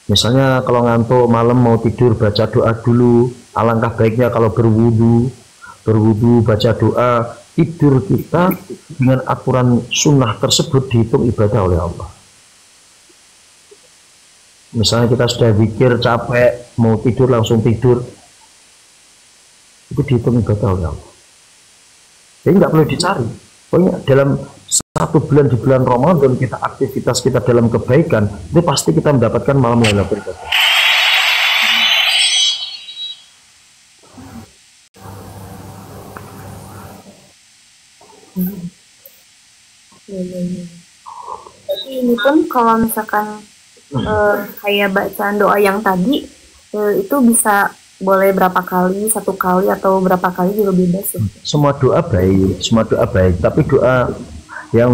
Misalnya kalau ngantuk malam mau tidur baca doa dulu. Alangkah baiknya kalau berwudu baca doa. Tidur kita dengan aturan sunnah tersebut dihitung ibadah oleh Allah. Misalnya kita sudah zikir capek mau tidur langsung tidur, itu dihitung ibadah oleh Allah. Jadi nggak perlu dicari. Pokoknya dalam 1 bulan di bulan Ramadan kita aktivitas kita dalam kebaikan, itu pasti kita mendapatkan malam Lailatul Qadar. Tapi ini pun kalau misalkan kayak bacaan doa yang tadi itu bisa boleh berapa kali, 1 kali atau berapa kali juga bebas ya? Semua doa baik, tapi doa yang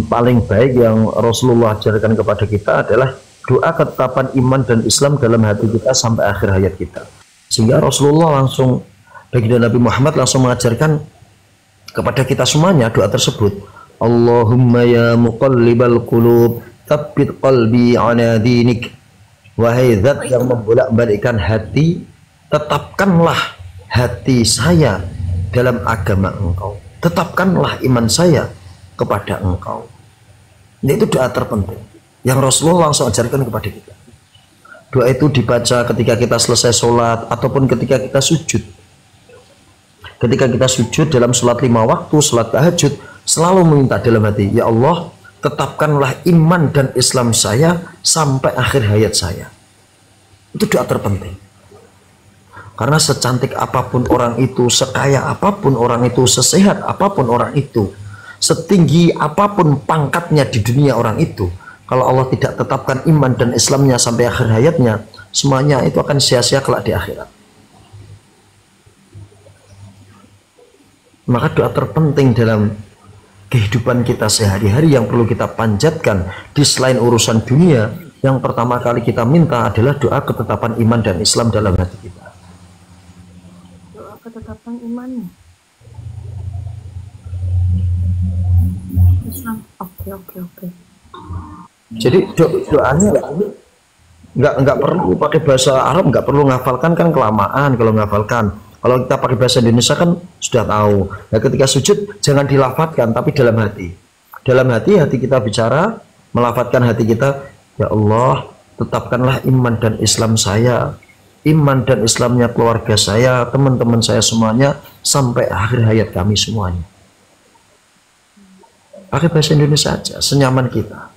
paling baik yang Rasulullah ajarkan kepada kita adalah doa ketetapan iman dan Islam dalam hati kita sampai akhir hayat kita. Sehingga Rasulullah langsung, baginda Nabi Muhammad langsung mengajarkan kepada kita semuanya doa tersebut. Allahumma ya muqallibal qulub tsabbit qalbi ala dinik. Wahai zat yang membolak-balikkan hati, tetapkanlah hati saya dalam agama engkau, tetapkanlah iman saya kepada engkau. Ini itu doa terpenting yang Rasulullah langsung ajarkan kepada kita. Doa itu dibaca ketika kita selesai sholat ataupun ketika kita sujud. Ketika kita sujud dalam sholat 5 waktu, sholat tahajud, selalu meminta dalam hati, ya Allah, tetapkanlah iman dan Islam saya sampai akhir hayat saya. Itu doa terpenting. Karena secantik apapun orang itu, sekaya apapun orang itu, sesehat apapun orang itu, setinggi apapun pangkatnya di dunia orang itu, kalau Allah tidak tetapkan iman dan Islamnya sampai akhir hayatnya, semuanya itu akan sia-sia kelak di akhirat. Maka doa terpenting dalam kehidupan kita sehari-hari yang perlu kita panjatkan di selain urusan dunia, yang pertama kali kita minta adalah doa ketetapan iman dan Islam dalam hati kita. Doa ketetapan iman Islam. Oke. Jadi doanya nggak perlu pakai bahasa Arab, nggak perlu ngafalkan, kan kelamaan kalau ngafalkan. Kalau kita pakai bahasa Indonesia kan sudah tahu. Nah, ketika sujud jangan dilafadzkan tapi dalam hati. Dalam hati kita bicara, melafadzkan hati kita, ya Allah, tetapkanlah iman dan Islam saya, iman dan Islamnya keluarga saya, teman-teman saya semuanya sampai akhir hayat kami semuanya. Pakai bahasa Indonesia aja, senyaman kita.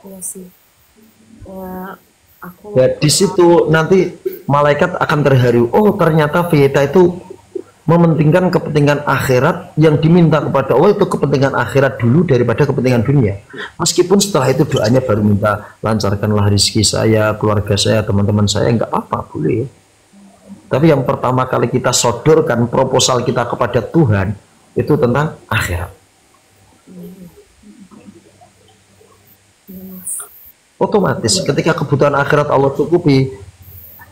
Iya sih. Ya, di situ nanti malaikat akan terharu. Oh, ternyata kita itu mementingkan kepentingan akhirat, yang diminta kepada Allah itu kepentingan akhirat dulu daripada kepentingan dunia. Meskipun setelah itu doanya baru minta lancarkanlah rezeki saya, keluarga saya, teman-teman saya, enggak apa, boleh. Tapi yang pertama kali kita sodorkan proposal kita kepada Tuhan itu tentang akhirat. Otomatis ketika kebutuhan akhirat Allah cukupi,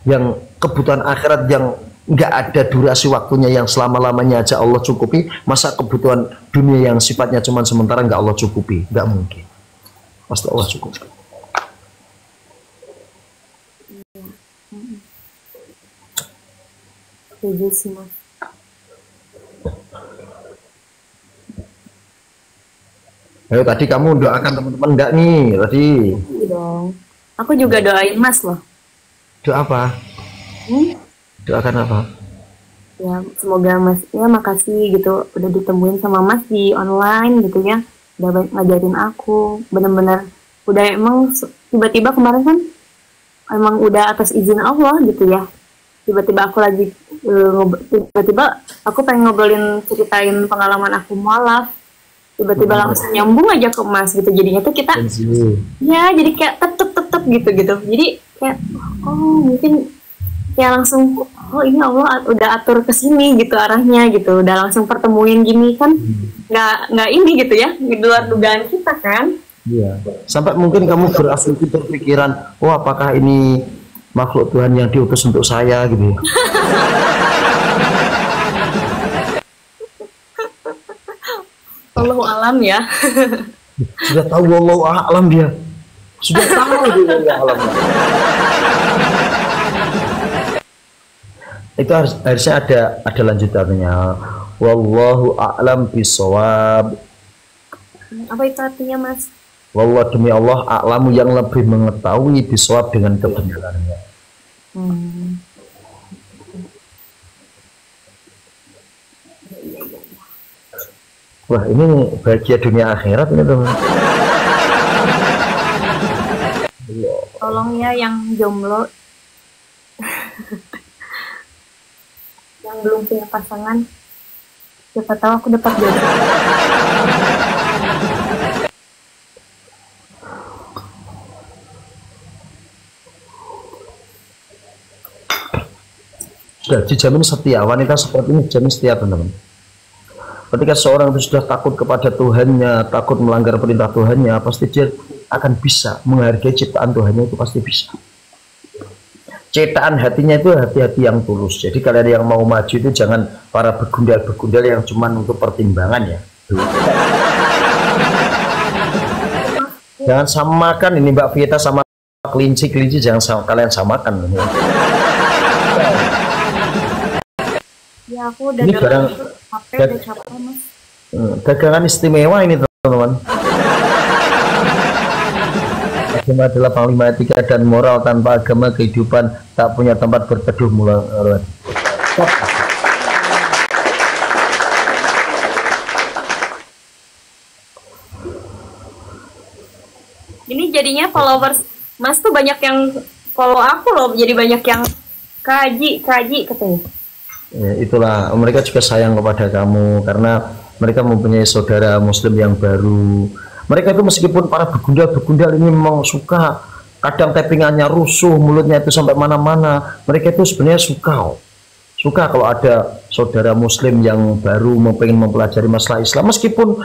yang kebutuhan akhirat yang nggak ada durasi waktunya yang selama-lamanya aja Allah cukupi, masa kebutuhan dunia yang sifatnya cuma sementara nggak Allah cukupi? Nggak mungkin, pasti Allah cukupi. Setuju sih, Mas. Ayo, tadi kamu doakan teman-teman enggak nih tadi? Iya dong. Aku juga doain Mas loh. Doa apa? Doakan apa? Ya, semoga Masnya makasih gitu udah ditemuin sama Mas di online gitu ya. Udah ngajarin aku, bener-bener udah emang tiba-tiba kemarin kan emang udah atas izin Allah gitu ya. Tiba-tiba aku lagi tiba-tiba aku pengen ngobrolin, ceritain pengalaman aku mualaf. Tiba-tiba langsung nyambung aja ke Mas gitu, jadinya tuh kita ya jadi kayak tetep gitu jadi kayak oh mungkin ya langsung oh ini Allah udah atur ke sini gitu arahnya gitu, udah langsung pertemuin gini kan, nggak ini gitu ya, di luar dugaan kita kan. Iya, sampai mungkin kamu berasumsi berpikiran, oh apakah ini makhluk Tuhan yang diutus untuk saya gitu. Allahu alam ya. Sudah tahu wallahu a'lam dia. Sudah tahu dia wallahu a'lam. Itu harusnya ada lanjutannya. Wallahu a'lam bishawab. Apa itu artinya, Mas? Wallah, demi Allah, a'lamu yang lebih mengetahui bishawab dengan kebenarannya. Wah, ini bahagia dunia akhirat ini, teman. Tolong ya yang jomblo, yang belum punya pasangan, siapa tahu aku dapat jodoh. Sudah dijamin setia, wanita seperti ini dijamin setia, teman-teman. Ketika seorang itu sudah takut kepada Tuhannya, takut melanggar perintah Tuhannya, pasti dia akan bisa menghargai ciptaan Tuhannya, itu pasti bisa. Ciptaan hatinya itu hati-hati yang tulus. Jadi kalian yang mau maju itu jangan para begundal-begundal yang cuman untuk pertimbangan ya. Jangan samakan ini Mbak Vita sama kelinci, jangan kalian samakan. Ya aku udah ini barang HP udah capek, Mas. Dagangan istimewa ini, teman-teman. Agama adalah panglima etika dan moral. Tanpa agama kehidupan tak punya tempat berteduh mulai. Ini jadinya followers Mas tuh banyak yang follow aku loh, jadi banyak yang kaji katanya. Ya, itulah mereka juga sayang kepada kamu karena mereka mempunyai saudara muslim yang baru. Mereka itu meskipun para begundal ini memang suka, kadang tappingannya rusuh, mulutnya itu sampai mana-mana, mereka itu sebenarnya suka kalau ada saudara muslim yang baru pengen mempelajari masalah Islam. Meskipun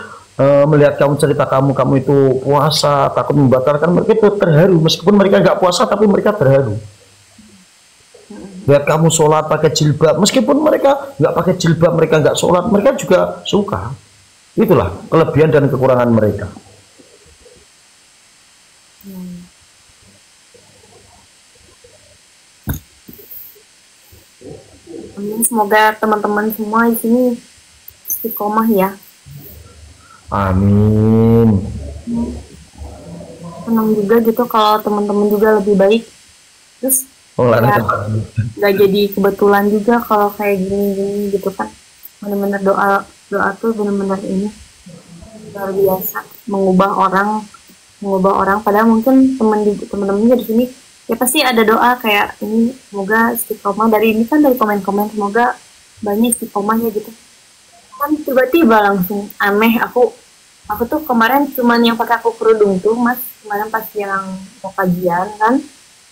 melihat kamu cerita kamu itu puasa, takut membatalkan, mereka itu terharu. Meskipun mereka nggak puasa tapi mereka terharu. Lihat kamu sholat pakai jilbab, meskipun mereka nggak pakai jilbab, mereka nggak sholat, mereka juga suka. Itulah kelebihan dan kekurangan mereka. Semoga teman-teman semua di sini istiqomah ya. Amin. Senang juga gitu kalau teman-teman juga lebih baik. Terus nggak jadi kebetulan juga kalau kayak gini gitu kan. Benar-benar doa tuh benar-benar ini luar biasa, mengubah orang. Padahal mungkin teman-temannya di sini ya pasti ada doa kayak ini, semoga istiqomah. Dari ini kan dari komen-komen semoga banyak istiqomahnya gitu. Kan tiba-tiba langsung aneh, aku tuh kemarin cuman yang pakai aku kerudung tuh, Mas, kemarin pas yang mau kajian kan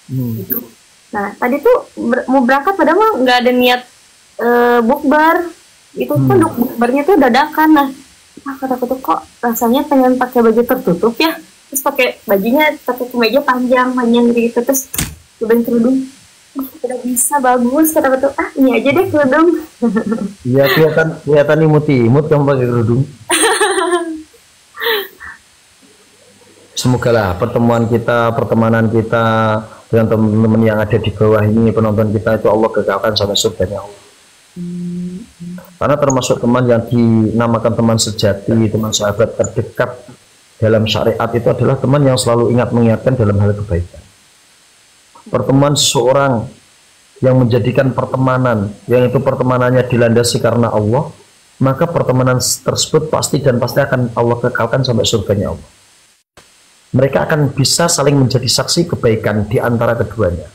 gitu. Nah tadi tuh mau berangkat padahal mah nggak ada niat bukber itu pun bukbernya tuh dadakan. Nah kataku tuh kok rasanya pengen pakai baju tertutup ya, terus pakai bajunya pakai kemeja panjang gitu, terus cobain kerudung tidak bisa, bagus kata-kata ini aja deh kerudung. Iya kelihatan imut kamu pakai kerudung. Semoga lah pertemanan kita dengan teman-teman yang ada di bawah ini, penonton kita, itu Allah kekalkan sampai surganya Allah. Karena termasuk teman yang dinamakan teman sejati, teman sahabat terdekat dalam syariat itu adalah teman yang selalu mengingatkan dalam hal kebaikan. Pertemuan seseorang yang menjadikan pertemanan, yang itu pertemanannya dilandasi karena Allah, maka pertemanan tersebut pasti akan Allah kekalkan sampai surganya Allah. Mereka akan bisa saling menjadi saksi kebaikan di antara keduanya.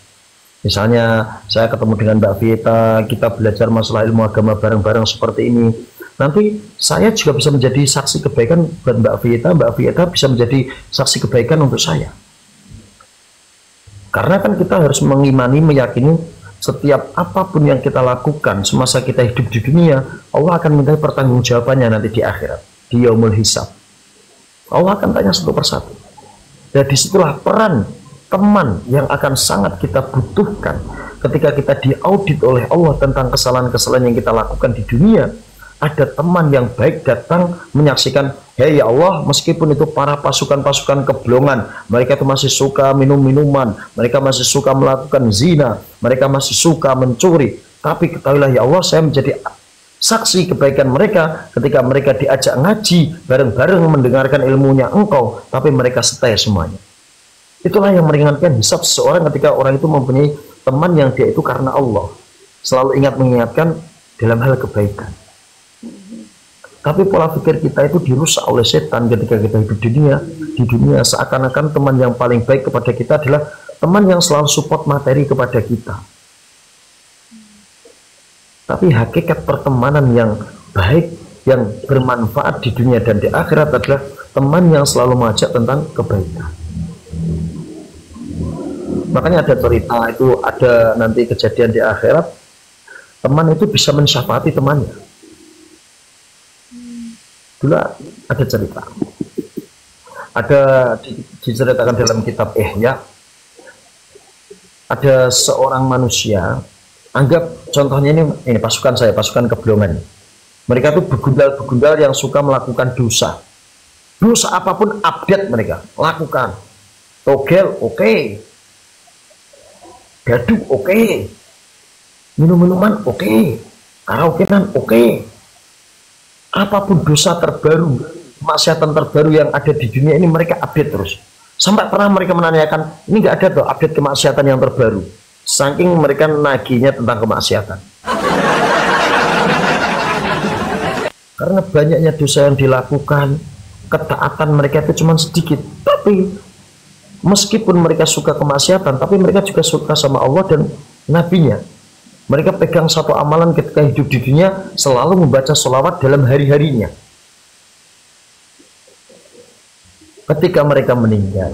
Misalnya saya ketemu dengan Mbak Vita, kita belajar masalah ilmu agama bareng-bareng seperti ini. Nanti saya juga bisa menjadi saksi kebaikan buat Mbak Vita bisa menjadi saksi kebaikan untuk saya. Karena kan kita harus meyakini setiap apapun yang kita lakukan semasa kita hidup di dunia, Allah akan minta pertanggungjawabannya nanti di akhirat, di yaumul hisab. Allah akan tanya satu persatu. Dan disitulah peran teman yang akan sangat kita butuhkan ketika kita diaudit oleh Allah tentang kesalahan-kesalahan yang kita lakukan di dunia. Ada teman yang baik datang menyaksikan, Hei ya Allah, meskipun itu para pasukan-pasukan keblongan, mereka itu masih suka minum minuman, mereka masih suka melakukan zina, mereka masih suka mencuri, tapi ketahuilah ya Allah, saya menjadi saksi kebaikan mereka ketika mereka diajak ngaji bareng-bareng mendengarkan ilmunya Engkau, tapi mereka stay semuanya. Itulah yang meringankan hisab seseorang ketika orang itu mempunyai teman yang dia itu karena Allah, selalu ingat mengingatkan dalam hal kebaikan. Tapi pola pikir kita itu dirusak oleh setan ketika kita hidup di dunia seakan-akan teman yang paling baik kepada kita adalah teman yang selalu support materi kepada kita. Tapi hakikat pertemanan yang baik, yang bermanfaat di dunia dan di akhirat adalah teman yang selalu mengajak tentang kebaikan. Makanya ada cerita itu, ada nanti kejadian di akhirat, teman itu bisa mensyafaati temannya. Dulu ada cerita, ada diceritakan dalam kitab Ihya, ada seorang manusia, anggap contohnya ini pasukan saya, pasukan keblongan. Mereka tuh begundal-begundal yang suka melakukan dosa apapun update mereka lakukan. Togel oke, gaduh oke, minum-minuman oke, karaokean oke. Apapun dosa terbaru, maksiatan terbaru yang ada di dunia ini mereka update terus. Sampai pernah mereka menanyakan, ini nggak ada tuh update kemaksiatan yang terbaru. Saking mereka nagihnya tentang kemaksiatan. Karena banyaknya dosa yang dilakukan, ketaatan mereka itu cuma sedikit. Tapi meskipun mereka suka kemaksiatan, tapi mereka juga suka sama Allah dan Nabi-Nya. Mereka pegang satu amalan ketika hidup di dunia, selalu membaca sholawat dalam hari-harinya. Ketika mereka meninggal,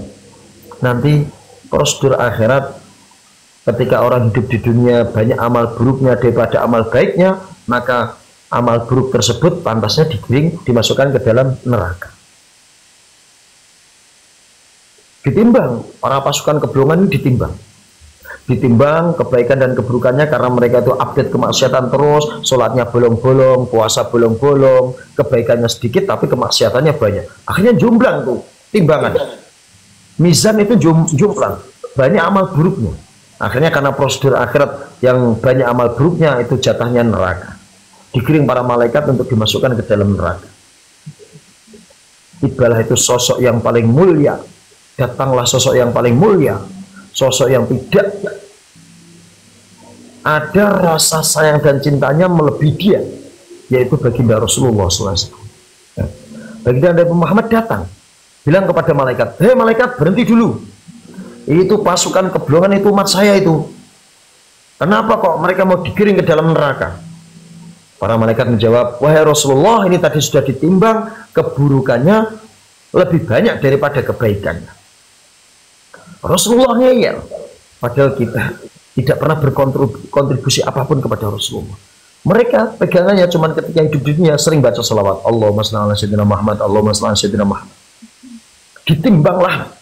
nanti prosedur akhirat, ketika orang hidup di dunia banyak amal buruknya daripada amal baiknya, maka amal buruk tersebut pantasnya digiring, dimasukkan ke dalam neraka. Ditimbang, para pasukan keblongan ini ditimbang kebaikan dan keburukannya, karena mereka itu update kemaksiatan terus, sholatnya bolong-bolong, puasa bolong-bolong, kebaikannya sedikit tapi kemaksiatannya banyak. Akhirnya jomblang tuh timbangan, mizan itu jomplang, banyak amal buruknya. Akhirnya karena prosedur akhirat yang banyak amal buruknya, itu jatahnya neraka, digiring para malaikat untuk dimasukkan ke dalam neraka. Ibalah itu sosok yang paling mulia, datanglah sosok yang paling mulia, sosok yang tidak ada rasa sayang dan cintanya melebihi dia, yaitu baginda Rasulullah SAW. Baginda Nabi Muhammad datang, bilang kepada malaikat, hei malaikat, berhenti dulu, itu pasukan keblongan itu umat saya itu, kenapa kok mereka mau digiring ke dalam neraka? Para malaikat menjawab, wahai Rasulullah, ini tadi sudah ditimbang, keburukannya lebih banyak daripada kebaikannya. Rasulullah ngeyel, padahal kita tidak pernah berkontribusi apapun kepada Rasulullah. Mereka pegangannya cuma ketika hidup di dunia sering baca salawat, Allahumma shalli ala sayyidina Muhammad, Allahumma shalli ala sayyidina Muhammad. Ditimbanglah,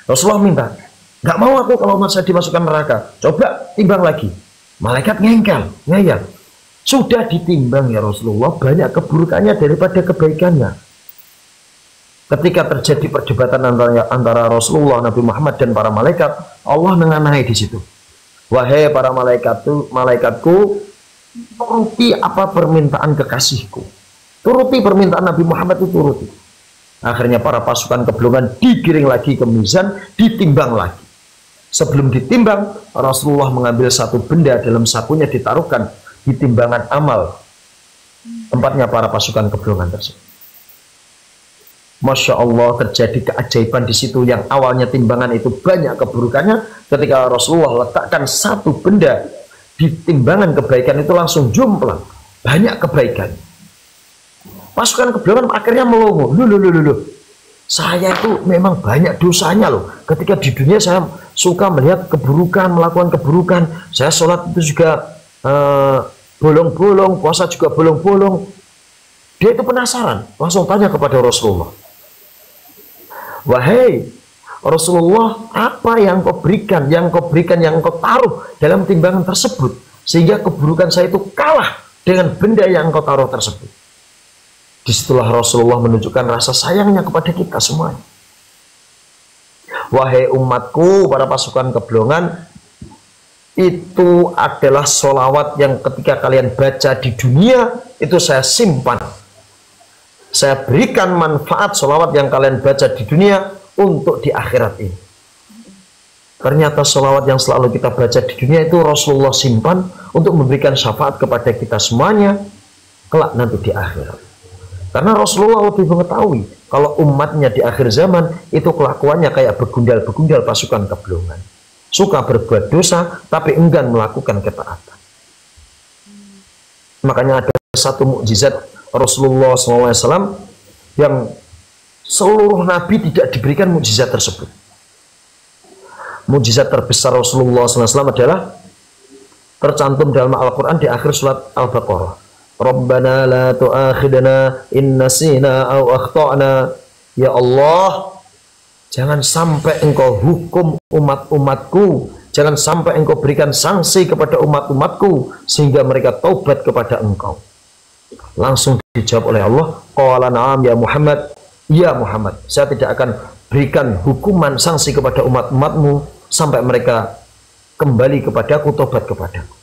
Rasulullah minta, nggak mau aku kalau umat saya dimasukkan neraka, coba timbang lagi. Malaikat ngeyel, sudah ditimbang ya Rasulullah, banyak keburukannya daripada kebaikannya. Ketika terjadi perdebatan antara Rasulullah, Nabi Muhammad dan para malaikat, Allah mengenai di situ. Wahai para malaikatku, turuti apa permintaan kekasihku. Turuti permintaan Nabi Muhammad itu turuti. Akhirnya para pasukan keblongan digiring lagi ke mizan, ditimbang lagi. Sebelum ditimbang, Rasulullah mengambil satu benda dalam sakunya, ditaruhkan di timbangan amal tempatnya para pasukan keblongan tersebut. Masya Allah, terjadi keajaiban di situ. Yang awalnya timbangan itu banyak keburukannya, ketika Rasulullah letakkan satu benda di timbangan kebaikan itu langsung jomplang, banyak kebaikan. Pasukan keblongan akhirnya melongo, loh, saya itu memang banyak dosanya loh. Ketika di dunia saya suka melihat keburukan, melakukan keburukan, saya sholat itu juga bolong-bolong, puasa juga bolong-bolong. Dia itu penasaran, langsung tanya kepada Rasulullah, wahai Rasulullah, apa yang kau berikan, yang kau taruh dalam timbangan tersebut, sehingga keburukan saya itu kalah dengan benda yang kau taruh tersebut? Disitulah Rasulullah menunjukkan rasa sayangnya kepada kita semuanya. Wahai umatku, para pasukan keblongan, itu adalah sholawat yang ketika kalian baca di dunia, itu saya simpan. Saya berikan manfaat sholawat yang kalian baca di dunia untuk di akhirat ini. Ternyata sholawat yang selalu kita baca di dunia itu Rasulullah simpan untuk memberikan syafaat kepada kita semuanya kelak nanti di akhirat. Karena Rasulullah lebih mengetahui kalau umatnya di akhir zaman itu kelakuannya kayak begundal-begundal pasukan keblongan. Suka berbuat dosa tapi enggan melakukan ketaatan. Makanya ada satu mukjizat Rasulullah SAW yang seluruh nabi tidak diberikan mukjizat tersebut. Mukjizat terbesar Rasulullah SAW adalah tercantum dalam Al-Quran di akhir surat Al-Baqarah. Rabbana la tu'akhidna in nasina aw akhtana. Ya Allah, jangan sampai engkau hukum umat-umatku, jangan sampai engkau berikan sanksi kepada umat-umatku sehingga mereka taubat kepada engkau. Langsung dijawab oleh Allah, qala na'am ya Muhammad. Ya Muhammad, saya tidak akan berikan hukuman sanksi kepada umat-umatmu sampai mereka kembali kepadaku, taubat kepadaku.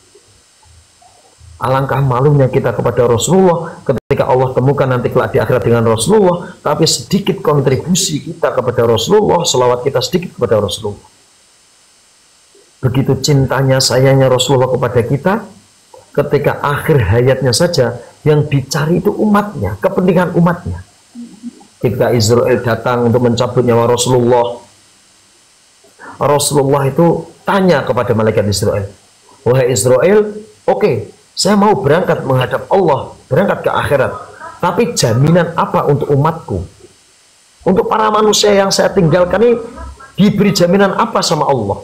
Alangkah malunya kita kepada Rasulullah ketika Allah temukan nanti kelak di akhirat dengan Rasulullah, tapi sedikit kontribusi kita kepada Rasulullah, selawat kita sedikit kepada Rasulullah. Begitu cintanya, sayangnya Rasulullah kepada kita, ketika akhir hayatnya saja yang dicari itu umatnya, kepentingan umatnya. Ketika Israel datang untuk mencabut nyawa Rasulullah, Rasulullah itu tanya kepada malaikat Israel, wahai Israel, oke, saya mau berangkat menghadap Allah, berangkat ke akhirat, tapi jaminan apa untuk umatku? Untuk para manusia yang saya tinggalkan ini diberi jaminan apa sama Allah?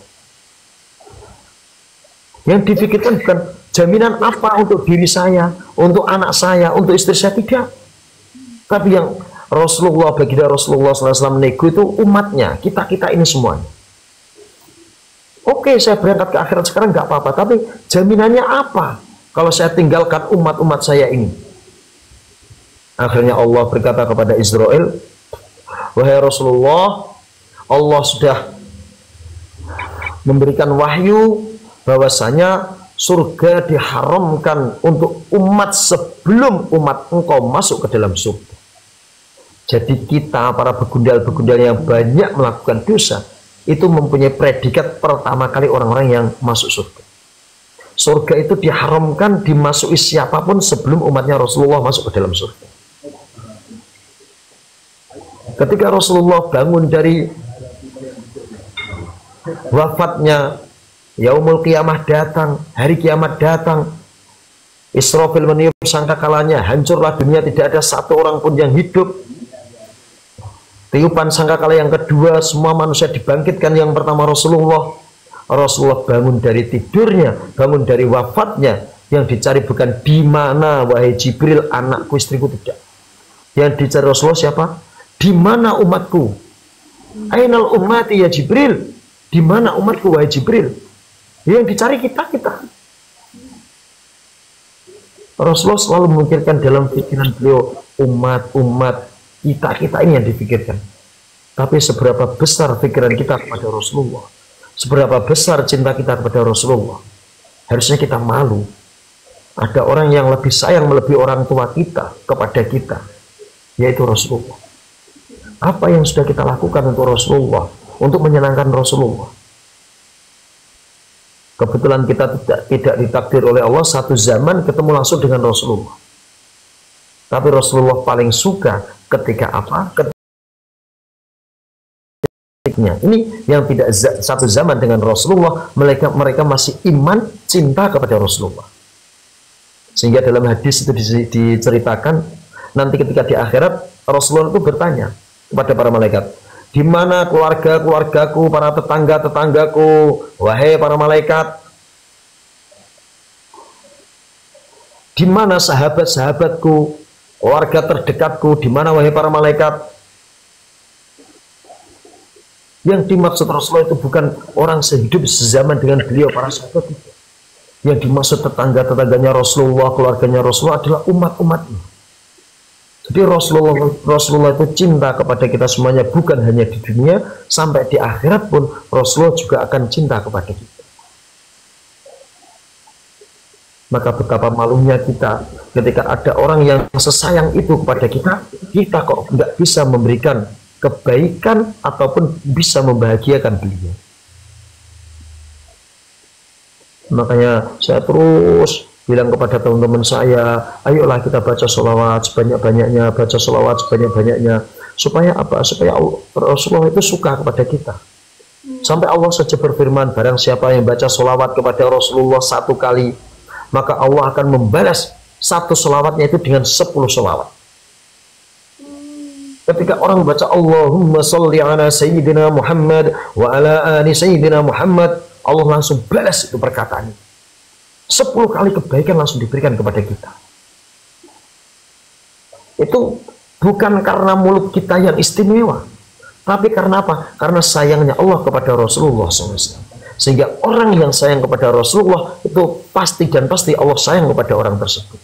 Yang difikirkan bukan jaminan apa untuk diri saya, untuk anak saya, untuk istri saya, tidak. Tapi yang Rasulullah, baginda Rasulullah SAW nego itu umatnya, kita-kita ini semuanya. Oke, saya berangkat ke akhirat sekarang nggak apa-apa, tapi jaminannya apa kalau saya tinggalkan umat-umat saya ini? Akhirnya Allah berkata kepada Israel, wahai Rasulullah, Allah sudah memberikan wahyu bahwasanya surga diharamkan untuk umat sebelum umat engkau masuk ke dalam surga. Jadi kita, para begundal-begundal yang banyak melakukan dosa, itu mempunyai predikat pertama kali orang-orang yang masuk surga. Surga itu diharamkan dimasuki siapapun sebelum umatnya Rasulullah masuk ke dalam surga. Ketika Rasulullah bangun dari wafatnya, yaumul qiyamah datang, hari kiamat datang, Israfil meniup sangkakalanya, hancurlah dunia, tidak ada satu orang pun yang hidup. Tiupan sangkakala yang kedua, semua manusia dibangkitkan. Yang pertama Rasulullah bangun dari tidurnya, bangun dari wafatnya. Yang dicari bukan di mana wahai Jibril anakku, istriku, tidak. Yang dicari Rasulullah siapa? Di mana umatku? Ainal ummati ya Jibril? Di mana umatku wahai Jibril? Yang dicari kita. Rasulullah selalu memikirkan dalam pikiran beliau umat kita ini yang dipikirkan. Tapi seberapa besar pikiran kita kepada Rasulullah, seberapa besar cinta kita kepada Rasulullah, harusnya kita malu. Ada orang yang lebih sayang melebihi orang tua kita kepada kita, yaitu Rasulullah. Apa yang sudah kita lakukan untuk Rasulullah, untuk menyenangkan Rasulullah? Kebetulan kita tidak ditakdir oleh Allah satu zaman ketemu langsung dengan Rasulullah. Tapi Rasulullah paling suka ketika apa? Ini yang tidak satu zaman dengan Rasulullah, mereka masih iman, cinta kepada Rasulullah. Sehingga dalam hadis itu diceritakan, nanti ketika di akhirat Rasulullah itu bertanya kepada para malaikat, di mana keluarga-keluargaku, para tetangga-tetanggaku, wahai para malaikat? Di mana sahabat-sahabatku, keluarga terdekatku, di mana wahai para malaikat? Yang dimaksud Rasulullah itu bukan orang sehidup sezaman dengan beliau, para sahabat. Yang dimaksud tetangga-tetangganya Rasulullah, keluarganya Rasulullah adalah umat-umatnya. Jadi Rasulullah itu cinta kepada kita semuanya, bukan hanya di dunia, sampai di akhirat pun Rasulullah juga akan cinta kepada kita. Maka betapa malunya kita ketika ada orang yang sesayang itu kepada kita, kita kok nggak bisa memberikan kebaikan ataupun bisa membahagiakan beliau. Makanya saya terus bilang kepada teman-teman saya, ayolah kita baca sholawat sebanyak-banyaknya, baca sholawat sebanyak-banyaknya. Supaya apa? Supaya Rasulullah itu suka kepada kita. Sampai Allah saja berfirman, barang siapa yang baca sholawat kepada Rasulullah 1 kali, maka Allah akan membalas 1 sholawatnya itu dengan 10 sholawat. Ketika orang baca Allahumma sholli ala Sayyidina Muhammad wa ala ali Sayyidina Muhammad, Allah langsung balas itu perkataan. 10 kali kebaikan langsung diberikan kepada kita. Itu bukan karena mulut kita yang istimewa, tapi karena apa? Karena sayangnya Allah kepada Rasulullah SAW. Sehingga orang yang sayang kepada Rasulullah itu pasti dan pasti Allah sayang kepada orang tersebut.